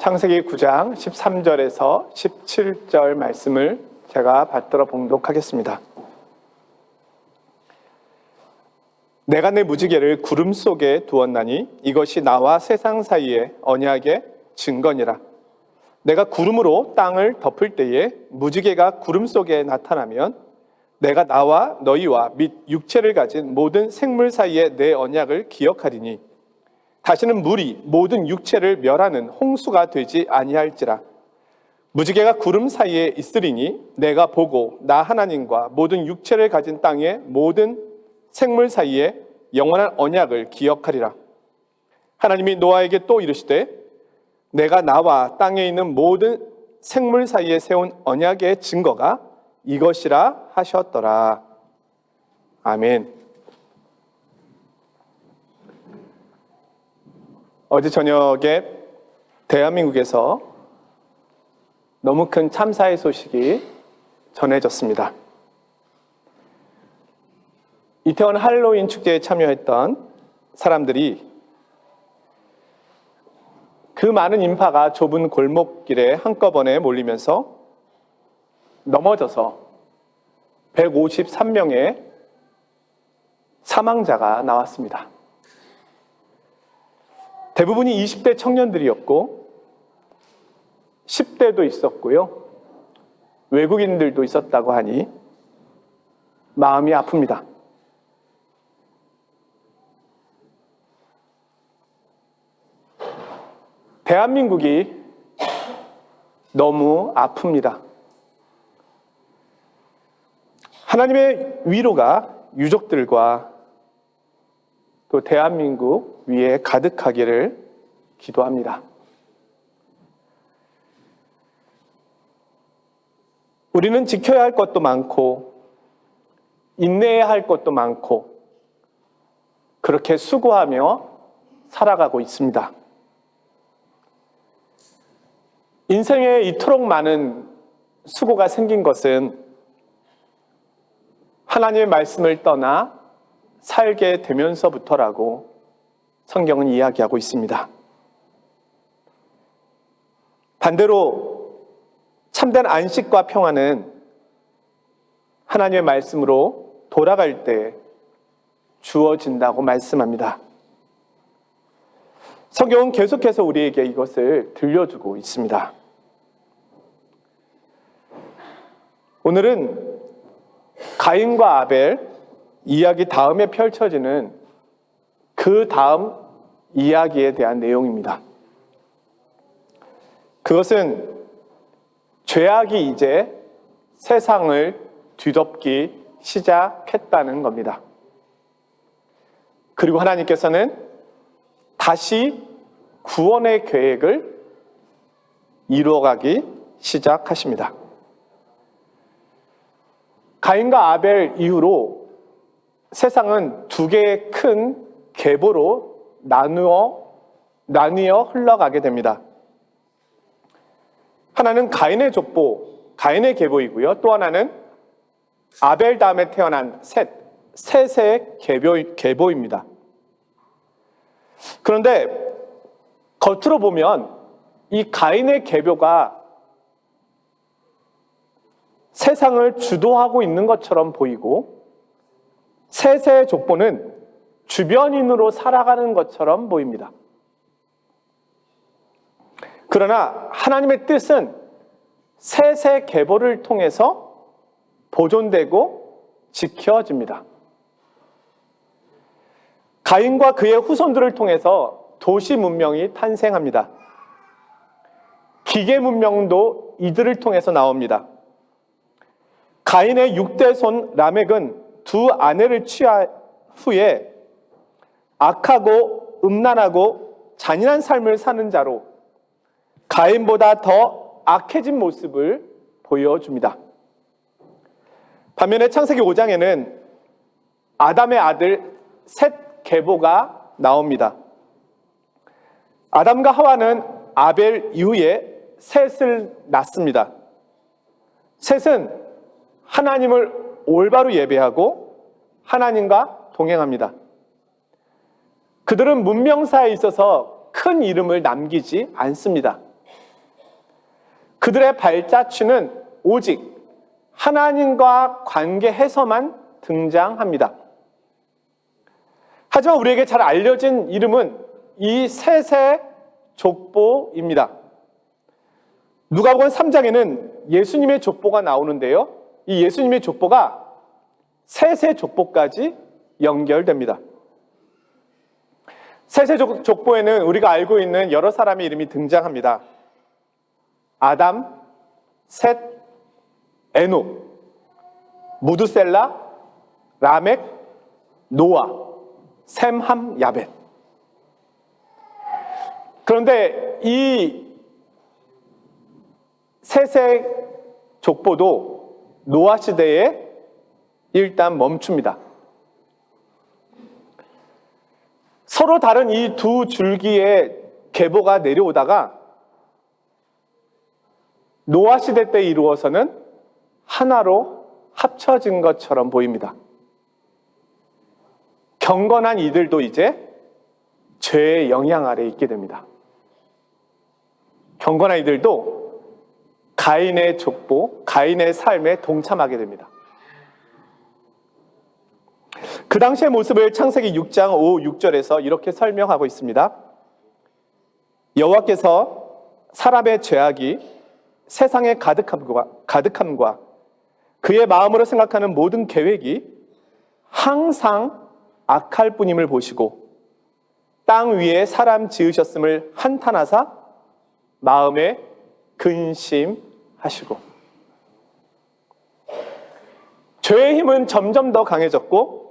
창세기 9장 13절에서 17절 말씀을 제가 받들어 봉독하겠습니다. 내가 내 무지개를 구름 속에 두었나니 이것이 나와 세상 사이의 언약의 증거니라. 내가 구름으로 땅을 덮을 때에 무지개가 구름 속에 나타나면 내가 나와 너희와 및 육체를 가진 모든 생물 사이의 내 언약을 기억하리니 다시는 물이 모든 육체를 멸하는 홍수가 되지 아니할지라. 무지개가 구름 사이에 있으리니 내가 보고 나 하나님과 모든 육체를 가진 땅의 모든 생물 사이에 영원한 언약을 기억하리라. 하나님이 노아에게 또 이르시되 내가 나와 땅에 있는 모든 생물 사이에 세운 언약의 증거가 이것이라 하셨더라. 아멘. 어제 저녁에 대한민국에서 너무 큰 참사의 소식이 전해졌습니다. 이태원 할로윈 축제에 참여했던 사람들이 그 많은 인파가 좁은 골목길에 한꺼번에 몰리면서 넘어져서 153명의 사망자가 나왔습니다. 대부분이 20대 청년들이었고 10대도 있었고요. 외국인들도 있었다고 하니 마음이 아픕니다. 대한민국이 너무 아픕니다. 하나님의 위로가 유족들과 또 대한민국 위에 가득하기를 기도합니다. 우리는 지켜야 할 것도 많고 인내해야 할 것도 많고 그렇게 수고하며 살아가고 있습니다. 인생에 이토록 많은 수고가 생긴 것은 하나님의 말씀을 떠나 살게 되면서부터라고 성경은 이야기하고 있습니다. 반대로 참된 안식과 평안은 하나님의 말씀으로 돌아갈 때 주어진다고 말씀합니다. 성경은 계속해서 우리에게 이것을 들려주고 있습니다. 오늘은 가인과 아벨 이야기 다음에 펼쳐지는 그 다음 이야기에 대한 내용입니다. 그것은 죄악이 이제 세상을 뒤덮기 시작했다는 겁니다. 그리고 하나님께서는 다시 구원의 계획을 이루어가기 시작하십니다. 가인과 아벨 이후로 세상은 두 개의 큰 계보로 나뉘어 흘러가게 됩니다. 하나는 가인의 족보, 가인의 계보이고요. 또 하나는 아벨 다음에 태어난 셋의 계보입니다. 그런데 겉으로 보면 이 가인의 계보가 세상을 주도하고 있는 것처럼 보이고 셋의 족보는 주변인으로 살아가는 것처럼 보입니다. 그러나 하나님의 뜻은 셋의 계보를 통해서 보존되고 지켜집니다. 가인과 그의 후손들을 통해서 도시 문명이 탄생합니다. 기계 문명도 이들을 통해서 나옵니다. 가인의 6대 손 라멕은 두 아내를 취한 후에 악하고 음란하고 잔인한 삶을 사는 자로 가인보다 더 악해진 모습을 보여줍니다. 반면에 창세기 5장에는 아담의 아들 셋 계보가 나옵니다. 아담과 하와는 아벨 이후에 셋을 낳습니다. 셋은 하나님을 올바로 예배하고 하나님과 동행합니다. 그들은 문명사에 있어서 큰 이름을 남기지 않습니다. 그들의 발자취는 오직 하나님과 관계해서만 등장합니다. 하지만 우리에게 잘 알려진 이름은 이 셋의 족보입니다. 누가복음 3장에는 예수님의 족보가 나오는데요. 이 예수님의 족보가 셋의 족보까지 연결됩니다. 셋의 족보에는 우리가 알고 있는 여러 사람의 이름이 등장합니다. 아담, 셋, 에녹, 무드셀라, 라멕, 노아, 셈, 함, 야벳. 그런데 이 셋의 족보도 노아 시대에 일단 멈춥니다. 서로 다른 이 두 줄기의 계보가 내려오다가 노아 시대 때 이루어서는 하나로 합쳐진 것처럼 보입니다. 경건한 이들도 이제 죄의 영향 아래 있게 됩니다. 경건한 이들도 가인의 족보, 가인의 삶에 동참하게 됩니다. 그 당시의 모습을 창세기 6장 5, 6절에서 이렇게 설명하고 있습니다. 여호와께서 사람의 죄악이 세상에 가득함과 그의 마음으로 생각하는 모든 계획이 항상 악할 뿐임을 보시고 땅 위에 사람 지으셨음을 한탄하사 마음에 근심하시고. 죄의 힘은 점점 더 강해졌고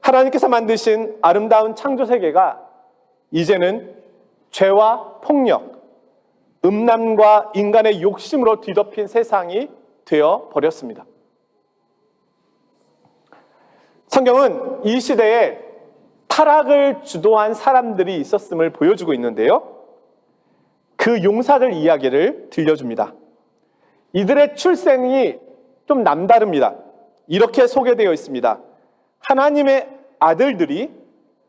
하나님께서 만드신 아름다운 창조 세계가 이제는 죄와 폭력, 음란과 인간의 욕심으로 뒤덮인 세상이 되어 버렸습니다. 성경은 이 시대에 타락을 주도한 사람들이 있었음을 보여주고 있는데요. 그 용사들 이야기를 들려줍니다. 이들의 출생이 좀 남다릅니다. 이렇게 소개되어 있습니다. 하나님의 아들들이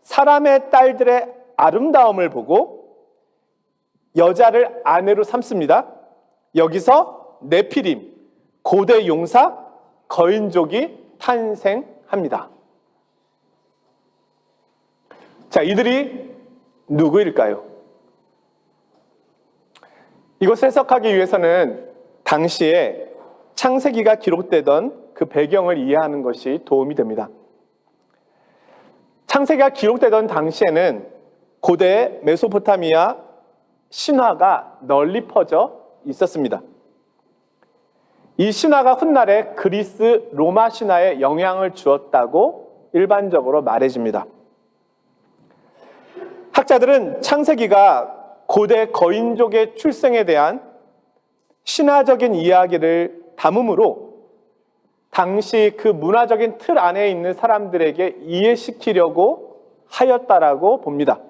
사람의 딸들의 아름다움을 보고 여자를 아내로 삼습니다. 여기서 네피림, 고대 용사, 거인족이 탄생합니다. 자, 이들이 누구일까요? 이것을 해석하기 위해서는 당시에 창세기가 기록되던 그 배경을 이해하는 것이 도움이 됩니다. 창세기가 기록되던 당시에는 고대 메소포타미아 신화가 널리 퍼져 있었습니다. 이 신화가 훗날에 그리스 로마 신화에 영향을 주었다고 일반적으로 말해집니다. 학자들은 창세기가 고대 거인족의 출생에 대한 신화적인 이야기를 담음으로 당시 그 문화적인 틀 안에 있는 사람들에게 이해시키려고 하였다라고 봅니다.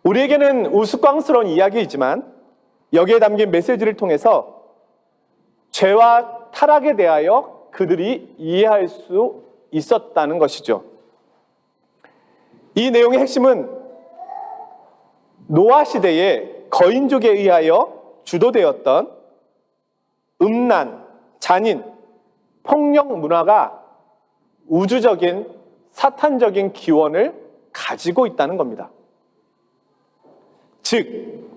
우리에게는 우스꽝스러운 이야기이지만 여기에 담긴 메시지를 통해서 죄와 타락에 대하여 그들이 이해할 수 있었다는 것이죠. 이 내용의 핵심은 노아 시대에 거인족에 의하여 주도되었던 음란, 잔인, 폭력 문화가 우주적인 사탄적인 기원을 가지고 있다는 겁니다. 즉,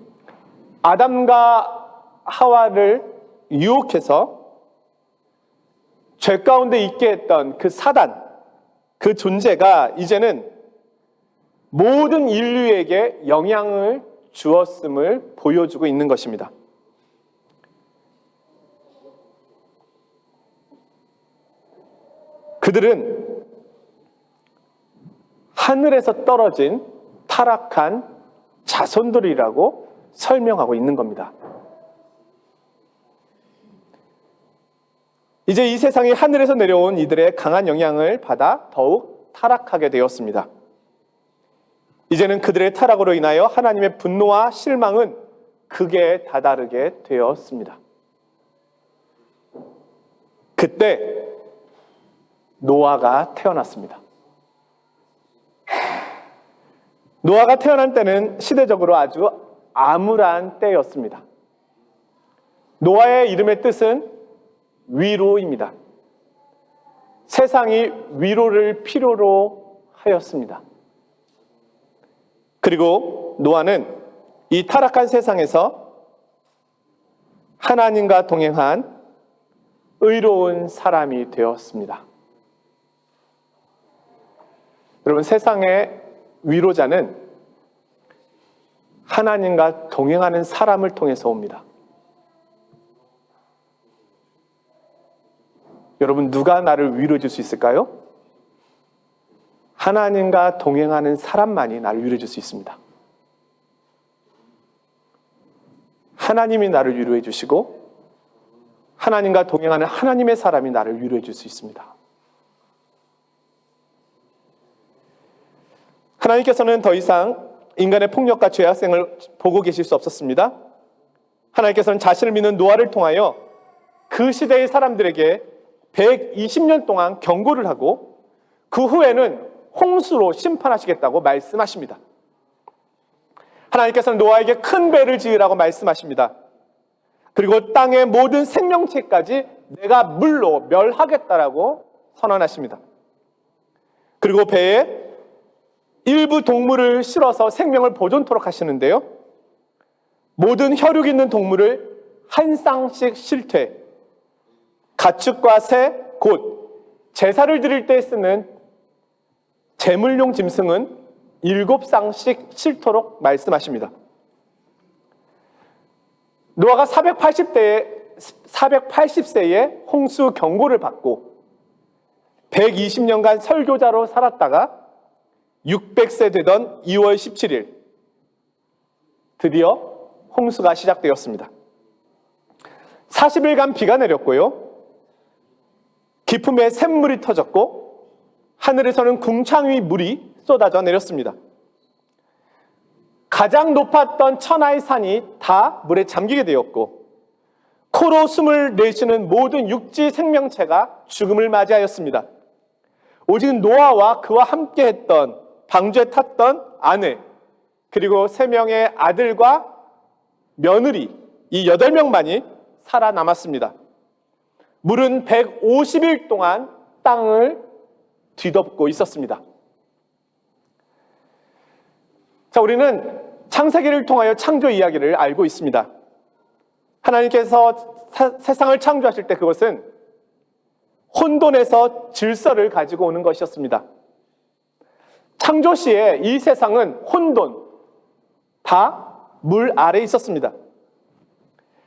아담과 하와를 유혹해서 죄 가운데 있게 했던 그 사단, 그 존재가 이제는 모든 인류에게 영향을 주었음을 보여주고 있는 것입니다. 그들은 하늘에서 떨어진 타락한 자손들이라고 설명하고 있는 겁니다. 이제 이 세상이 하늘에서 내려온 이들의 강한 영향을 받아 더욱 타락하게 되었습니다. 이제는 그들의 타락으로 인하여 하나님의 분노와 실망은 극에 다다르게 되었습니다. 그때 노아가 태어났습니다. 노아가 태어난 때는 시대적으로 아주 암울한 때였습니다. 노아의 이름의 뜻은 위로입니다. 세상이 위로를 필요로 하였습니다. 그리고 노아는 이 타락한 세상에서 하나님과 동행한 의로운 사람이 되었습니다. 여러분, 세상의 위로자는 하나님과 동행하는 사람을 통해서 옵니다. 여러분, 누가 나를 위로해 줄 수 있을까요? 하나님과 동행하는 사람만이 나를 위로해 줄 수 있습니다. 하나님이 나를 위로해 주시고 하나님과 동행하는 하나님의 사람이 나를 위로해 줄 수 있습니다. 하나님께서는 더 이상 인간의 폭력과 죄악생을 보고 계실 수 없었습니다. 하나님께서는 자신을 믿는 노아를 통하여 그 시대의 사람들에게 120년 동안 경고를 하고 그 후에는 홍수로 심판하시겠다고 말씀하십니다. 하나님께서는 노아에게 큰 배를 지으라고 말씀하십니다. 그리고 땅의 모든 생명체까지 내가 물로 멸하겠다라고 선언하십니다. 그리고 배에 일부 동물을 실어서 생명을 보존토록 하시는데요. 모든 혈육 있는 동물을 한 쌍씩 실퇴, 가축과 새, 곧 제사를 드릴 때 쓰는 제물용 짐승은 7쌍씩 실도록 말씀하십니다. 노아가 480세에 홍수 경고를 받고 120년간 설교자로 살았다가 600세 되던 2월 17일 드디어 홍수가 시작되었습니다. 40일간 비가 내렸고요. 깊음에 샘물이 터졌고 하늘에서는 궁창의 물이 쏟아져 내렸습니다. 가장 높았던 천하의 산이 다 물에 잠기게 되었고 코로 숨을 내쉬는 모든 육지 생명체가 죽음을 맞이하였습니다. 오직 노아와 그와 함께했던 방주에 탔던 아내 그리고 3명의 아들과 며느리 이 8명만이 살아남았습니다. 물은 150일 동안 땅을 뒤덮고 있었습니다. 자, 우리는 창세기를 통하여 창조 이야기를 알고 있습니다. 하나님께서 세상을 창조하실 때 그것은 혼돈에서 질서를 가지고 오는 것이었습니다. 창조 시에 이 세상은 혼돈, 다 물 아래에 있었습니다.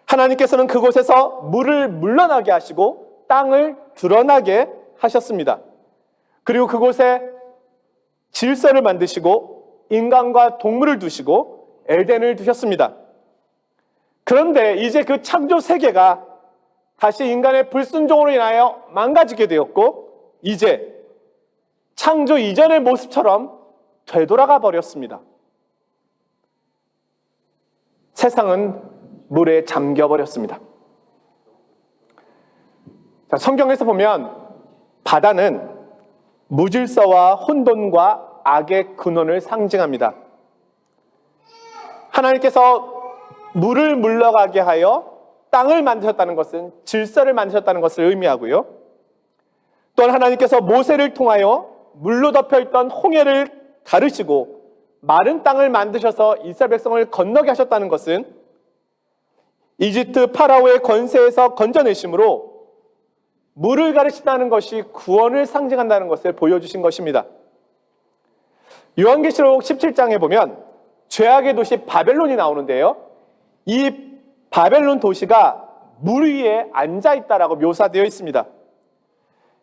하나님께서는 그곳에서 물을 물러나게 하시고 땅을 드러나게 하셨습니다. 그리고 그곳에 질서를 만드시고 인간과 동물을 두시고 에덴을 두셨습니다. 그런데 이제 그 창조 세계가 다시 인간의 불순종으로 인하여 망가지게 되었고 이제 창조 이전의 모습처럼 되돌아가 버렸습니다. 세상은 물에 잠겨버렸습니다. 자, 성경에서 보면 바다는 무질서와 혼돈과 악의 근원을 상징합니다. 하나님께서 물을 물러가게 하여 땅을 만드셨다는 것은 질서를 만드셨다는 것을 의미하고요. 또한 하나님께서 모세를 통하여 물로 덮여있던 홍해를 가르시고 마른 땅을 만드셔서 이스라엘 백성을 건너게 하셨다는 것은 이집트 파라오의 권세에서 건져내심으로 물을 가르친다는 것이 구원을 상징한다는 것을 보여주신 것입니다. 요한계시록 17장에 보면 죄악의 도시 바벨론이 나오는데요. 이 바벨론 도시가 물 위에 앉아있다라고 묘사되어 있습니다.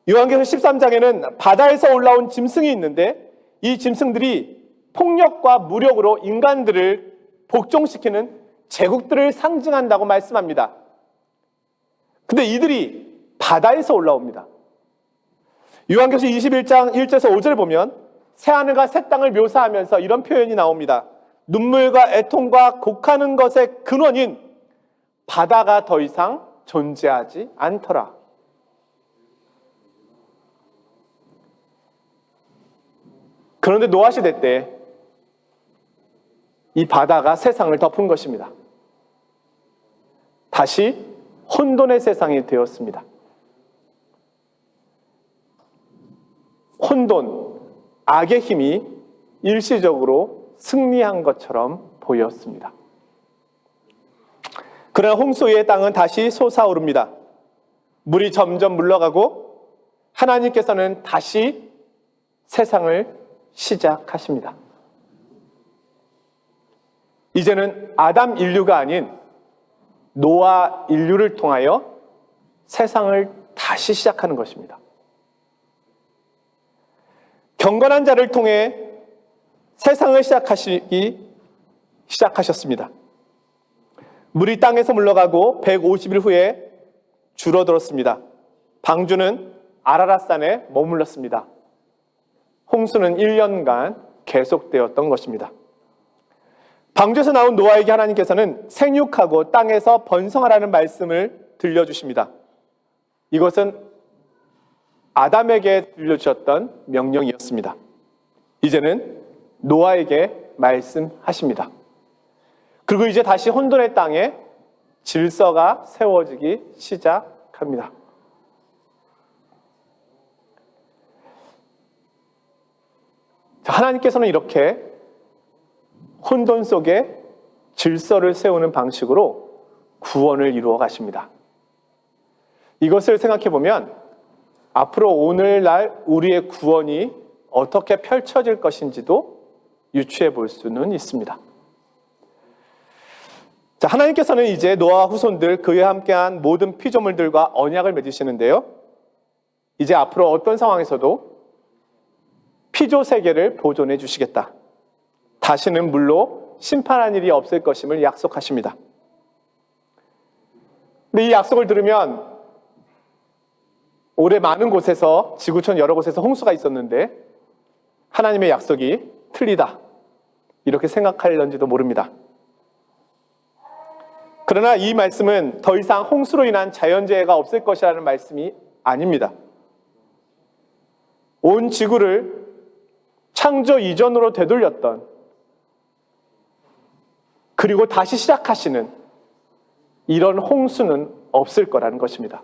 요한계시록 13장에는 바다에서 올라온 짐승이 있는데 이 짐승들이 폭력과 무력으로 인간들을 복종시키는 제국들을 상징한다고 말씀합니다. 근데 이들이 바다에서 올라옵니다. 요한계시록 21장 1절에서 5절을 보면 새하늘과 새 땅을 묘사하면서 이런 표현이 나옵니다. 눈물과 애통과 곡하는 것의 근원인 바다가 더 이상 존재하지 않더라. 그런데 노아 시대 때 이 바다가 세상을 덮은 것입니다. 다시 혼돈의 세상이 되었습니다. 혼돈, 악의 힘이 일시적으로 승리한 것처럼 보였습니다. 그러나 홍수 위의 땅은 다시 솟아오릅니다. 물이 점점 물러가고 하나님께서는 다시 세상을 시작하십니다. 이제는 아담 인류가 아닌 노아 인류를 통하여 세상을 다시 시작하는 것입니다. 경건한 자를 통해 세상을 시작하셨습니다. 물이 땅에서 물러가고 150일 후에 줄어들었습니다. 방주는 아라랏산에 머물렀습니다. 홍수는 1년간 계속되었던 것입니다. 방주에서 나온 노아에게 하나님께서는 생육하고 땅에서 번성하라는 말씀을 들려주십니다. 이것은 아담에게 들려주셨던 명령이었습니다. 이제는 노아에게 말씀하십니다. 그리고 이제 다시 혼돈의 땅에 질서가 세워지기 시작합니다. 하나님께서는 이렇게 혼돈 속에 질서를 세우는 방식으로 구원을 이루어 가십니다. 이것을 생각해 보면 앞으로 오늘날 우리의 구원이 어떻게 펼쳐질 것인지도 유추해 볼 수는 있습니다. 자, 하나님께서는 이제 노아와 후손들, 그와 함께한 모든 피조물들과 언약을 맺으시는데요. 이제 앞으로 어떤 상황에서도 피조 세계를 보존해 주시겠다. 다시는 물로 심판한 일이 없을 것임을 약속하십니다. 근데 이 약속을 들으면 올해 많은 곳에서, 지구촌 여러 곳에서 홍수가 있었는데 하나님의 약속이 틀리다, 이렇게 생각할런지도 모릅니다. 그러나 이 말씀은 더 이상 홍수로 인한 자연재해가 없을 것이라는 말씀이 아닙니다. 온 지구를 창조 이전으로 되돌렸던, 그리고 다시 시작하시는 이런 홍수는 없을 거라는 것입니다.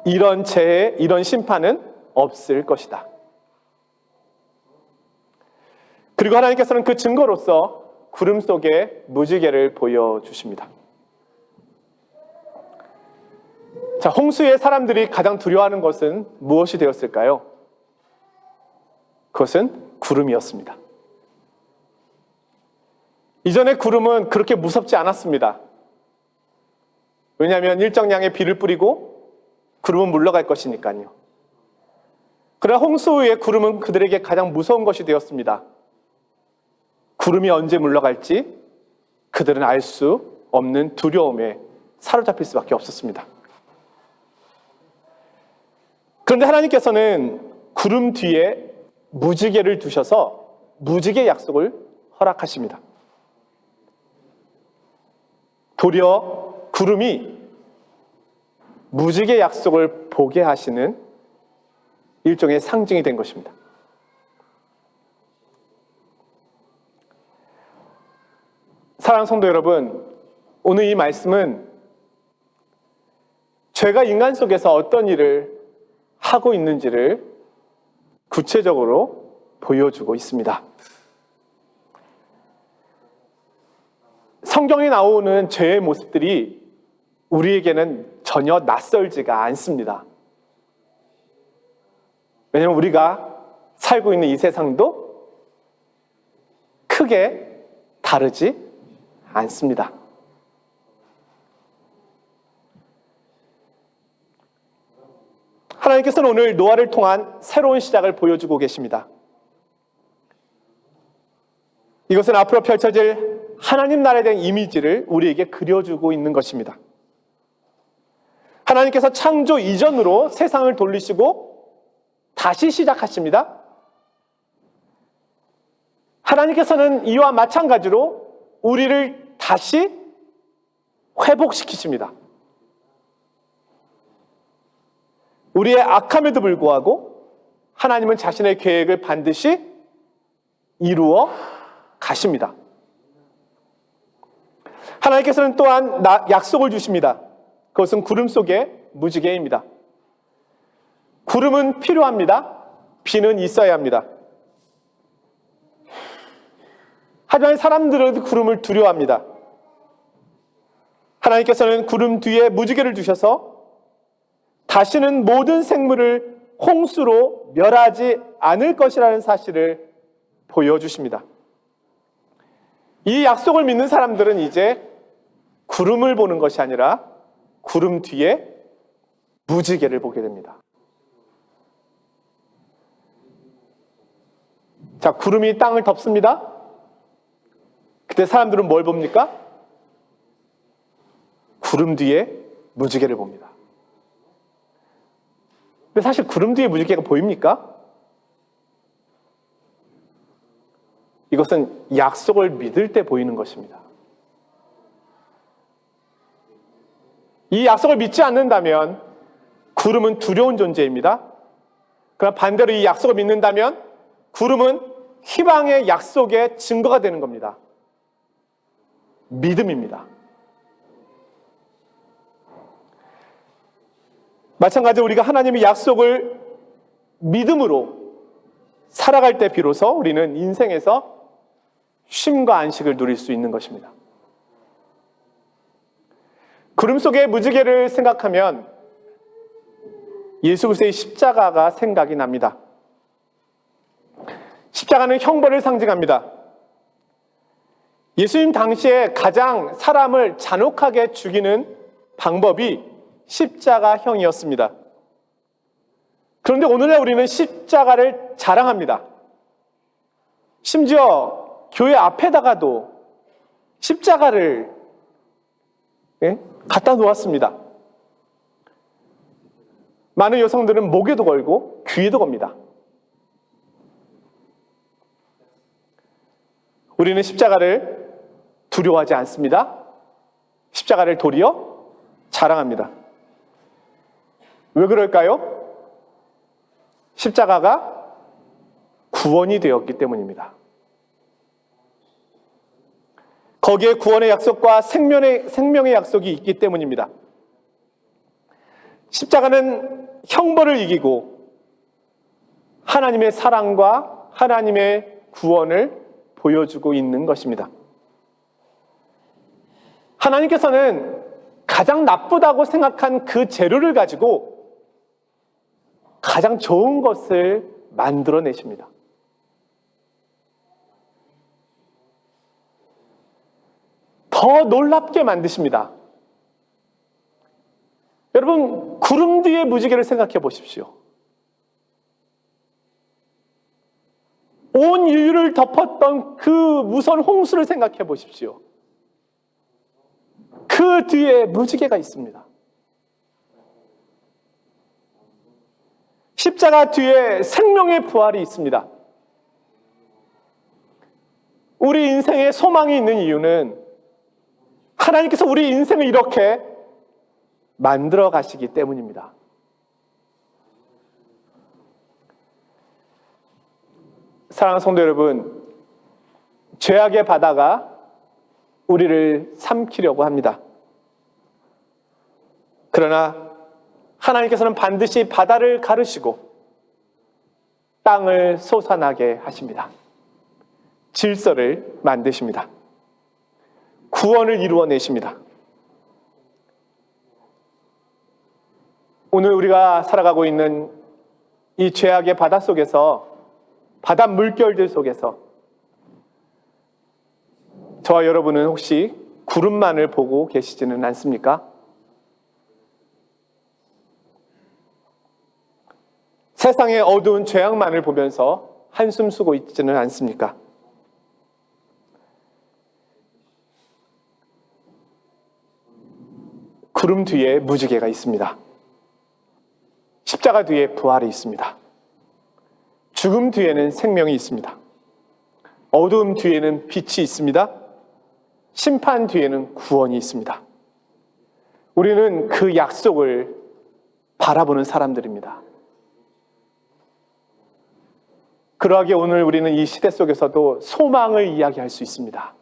이런 재해, 이런 심판은 없을 것이다. 그리고 하나님께서는 그 증거로서 구름 속에 무지개를 보여주십니다. 자, 홍수에 사람들이 가장 두려워하는 것은 무엇이 되었을까요? 그것은 구름이었습니다. 이전에 구름은 그렇게 무섭지 않았습니다. 왜냐하면 일정량의 비를 뿌리고 구름은 물러갈 것이니까요. 그러나 홍수 후에 구름은 그들에게 가장 무서운 것이 되었습니다. 구름이 언제 물러갈지 그들은 알 수 없는 두려움에 사로잡힐 수밖에 없었습니다. 그런데 하나님께서는 구름 뒤에 무지개를 두셔서 무지개 약속을 허락하십니다. 도리어 구름이 무지개 약속을 보게 하시는 일종의 상징이 된 것입니다. 사랑하는 성도 여러분, 오늘 이 말씀은 죄가 인간 속에서 어떤 일을 하고 있는지를 구체적으로 보여주고 있습니다. 성경에 나오는 죄의 모습들이 우리에게는 전혀 낯설지가 않습니다. 왜냐하면 우리가 살고 있는 이 세상도 크게 다르지 않습니다. 하나님께서는 오늘 노아를 통한 새로운 시작을 보여주고 계십니다. 이것은 앞으로 펼쳐질 하나님 나라에 대한 이미지를 우리에게 그려주고 있는 것입니다. 하나님께서 창조 이전으로 세상을 돌리시고 다시 시작하십니다. 하나님께서는 이와 마찬가지로 우리를 다시 회복시키십니다. 우리의 악함에도 불구하고 하나님은 자신의 계획을 반드시 이루어 가십니다. 하나님께서는 또한 약속을 주십니다. 그것은 구름 속의 무지개입니다. 구름은 필요합니다. 비는 있어야 합니다. 하지만 사람들은 구름을 두려워합니다. 하나님께서는 구름 뒤에 무지개를 두셔서 다시는 모든 생물을 홍수로 멸하지 않을 것이라는 사실을 보여주십니다. 이 약속을 믿는 사람들은 이제 구름을 보는 것이 아니라 구름 뒤에 무지개를 보게 됩니다. 자, 구름이 땅을 덮습니다. 그때 사람들은 뭘 봅니까? 구름 뒤에 무지개를 봅니다. 근데 사실 구름 뒤에 무지개가 보입니까? 이것은 약속을 믿을 때 보이는 것입니다. 이 약속을 믿지 않는다면 구름은 두려운 존재입니다. 그러나 반대로 이 약속을 믿는다면 구름은 희망의 약속의 증거가 되는 겁니다. 믿음입니다. 마찬가지로 우리가 하나님의 약속을 믿음으로 살아갈 때 비로소 우리는 인생에서 쉼과 안식을 누릴 수 있는 것입니다. 구름 속의 무지개를 생각하면 예수 그리스도의 십자가가 생각이 납니다. 십자가는 형벌을 상징합니다. 예수님 당시에 가장 사람을 잔혹하게 죽이는 방법이 십자가형이었습니다. 그런데 오늘날 우리는 십자가를 자랑합니다. 심지어 교회 앞에다가도 십자가를 갖다 놓았습니다. 많은 여성들은 목에도 걸고 귀에도 겁니다. 우리는 십자가를 두려워하지 않습니다. 십자가를 도리어 자랑합니다. 왜 그럴까요? 십자가가 구원이 되었기 때문입니다. 거기에 구원의 약속과 생명의 약속이 있기 때문입니다. 십자가는 형벌을 이기고 하나님의 사랑과 하나님의 구원을 보여주고 있는 것입니다. 하나님께서는 가장 나쁘다고 생각한 그 재료를 가지고 가장 좋은 것을 만들어내십니다. 더 놀랍게 만드십니다. 여러분, 구름 뒤의 무지개를 생각해 보십시오. 온 인류를 덮었던 그 무서운 홍수를 생각해 보십시오. 그 뒤에 무지개가 있습니다. 십자가 뒤에 생명의 부활이 있습니다. 우리 인생에 소망이 있는 이유는 하나님께서 우리 인생을 이렇게 만들어 가시기 때문입니다. 사랑하는 성도 여러분, 죄악의 바다가 우리를 삼키려고 합니다. 그러나 하나님께서는 반드시 바다를 가르시고 땅을 솟아나게 하십니다. 질서를 만드십니다. 구원을 이루어내십니다. 오늘 우리가 살아가고 있는 이 죄악의 바다 속에서, 바다 물결들 속에서 저와 여러분은 혹시 구름만을 보고 계시지는 않습니까? 세상의 어두운 죄악만을 보면서 한숨 쉬고 있지는 않습니까? 구름 뒤에 무지개가 있습니다. 십자가 뒤에 부활이 있습니다. 죽음 뒤에는 생명이 있습니다. 어두움 뒤에는 빛이 있습니다. 심판 뒤에는 구원이 있습니다. 우리는 그 약속을 바라보는 사람들입니다. 그러하기에 오늘 우리는 이 시대 속에서도 소망을 이야기할 수 있습니다.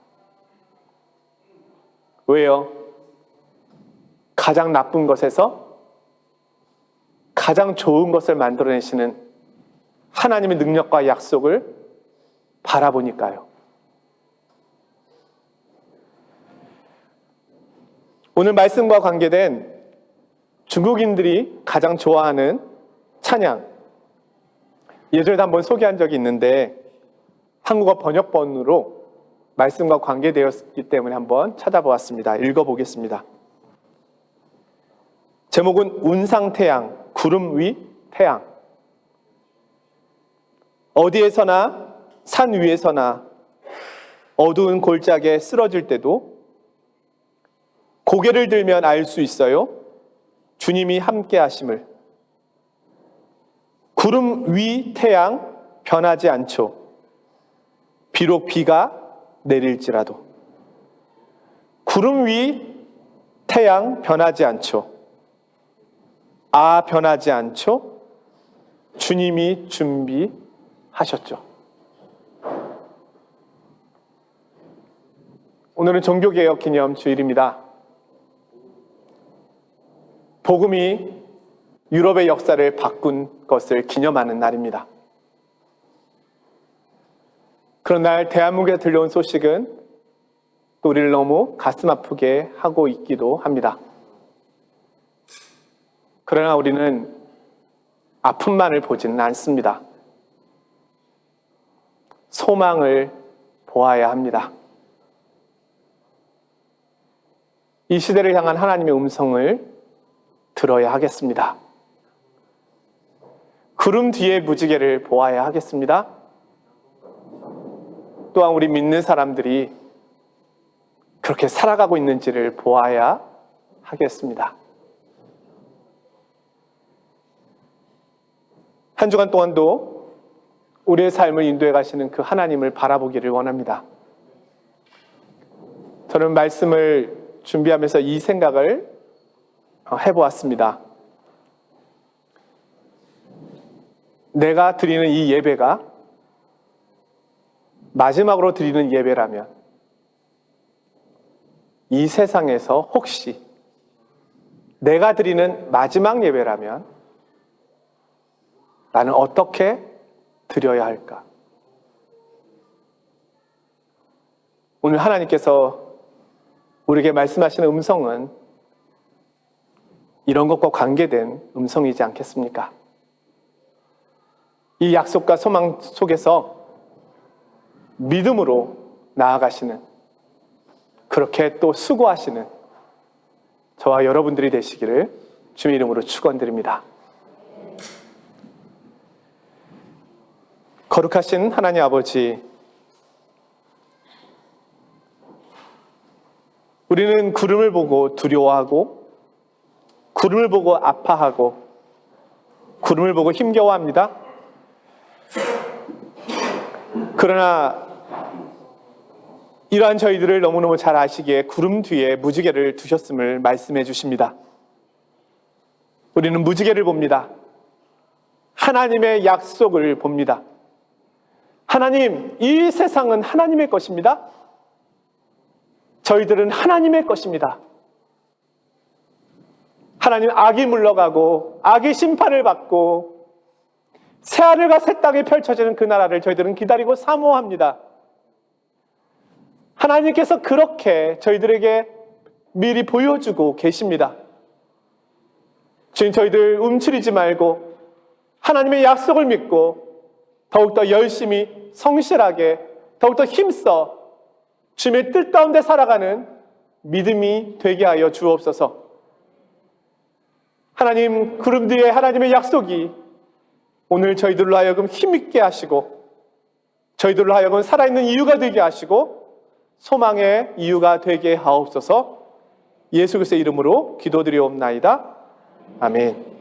왜요? 가장 나쁜 것에서 가장 좋은 것을 만들어내시는 하나님의 능력과 약속을 바라보니까요. 오늘 말씀과 관계된 중국인들이 가장 좋아하는 찬양, 예전에도 한번 소개한 적이 있는데 한국어 번역본으로 말씀과 관계되었기 때문에 한번 찾아보았습니다. 읽어보겠습니다. 제목은 운상태양, 구름 위 태양. 어디에서나 산 위에서나 어두운 골짜기에 쓰러질 때도 고개를 들면 알 수 있어요. 주님이 함께 하심을. 구름 위 태양 변하지 않죠. 비록 비가 내릴지라도. 구름 위 태양 변하지 않죠. 변하지 않죠. 주님이 준비하셨죠. 오늘은 종교개혁 기념 주일입니다. 복음이 유럽의 역사를 바꾼 것을 기념하는 날입니다. 그런 날 대한민국에 들려온 소식은 또 우리를 너무 가슴 아프게 하고 있기도 합니다. 그러나 우리는 아픔만을 보지는 않습니다. 소망을 보아야 합니다. 이 시대를 향한 하나님의 음성을 들어야 하겠습니다. 구름 뒤의 무지개를 보아야 하겠습니다. 또한 우리 믿는 사람들이 그렇게 살아가고 있는지를 보아야 하겠습니다. 한 주간 동안도 우리의 삶을 인도해 가시는 그 하나님을 바라보기를 원합니다. 저는 말씀을 준비하면서 이 생각을 해보았습니다. 내가 드리는 이 예배가 마지막으로 드리는 예배라면 이 세상에서 혹시 내가 드리는 마지막 예배라면 나는 어떻게 드려야 할까? 오늘 하나님께서 우리에게 말씀하시는 음성은 이런 것과 관계된 음성이지 않겠습니까? 이 약속과 소망 속에서 믿음으로 나아가시는, 그렇게 또 수고하시는 저와 여러분들이 되시기를 주의 이름으로 축원드립니다. 거룩하신 하나님 아버지, 우리는 구름을 보고 두려워하고 구름을 보고 아파하고 구름을 보고 힘겨워합니다. 그러나 이러한 저희들을 너무너무 잘 아시기에 구름 뒤에 무지개를 두셨음을 말씀해 주십니다. 우리는 무지개를 봅니다. 하나님의 약속을 봅니다. 하나님, 이 세상은 하나님의 것입니다. 저희들은 하나님의 것입니다. 하나님, 악이 물러가고 악이 심판을 받고 새하늘과 새 땅이 펼쳐지는 그 나라를 저희들은 기다리고 사모합니다. 하나님께서 그렇게 저희들에게 미리 보여주고 계십니다. 주님, 저희들 움츠리지 말고 하나님의 약속을 믿고 더욱더 열심히 성실하게 더욱더 힘써 주님의 뜻 가운데 살아가는 믿음이 되게 하여 주옵소서. 하나님, 구름 뒤에 하나님의 약속이 오늘 저희들로 하여금 힘있게 하시고 저희들로 하여금 살아있는 이유가 되게 하시고 소망의 이유가 되게 하옵소서. 예수 그리스도의 이름으로 기도드리옵나이다. 아멘.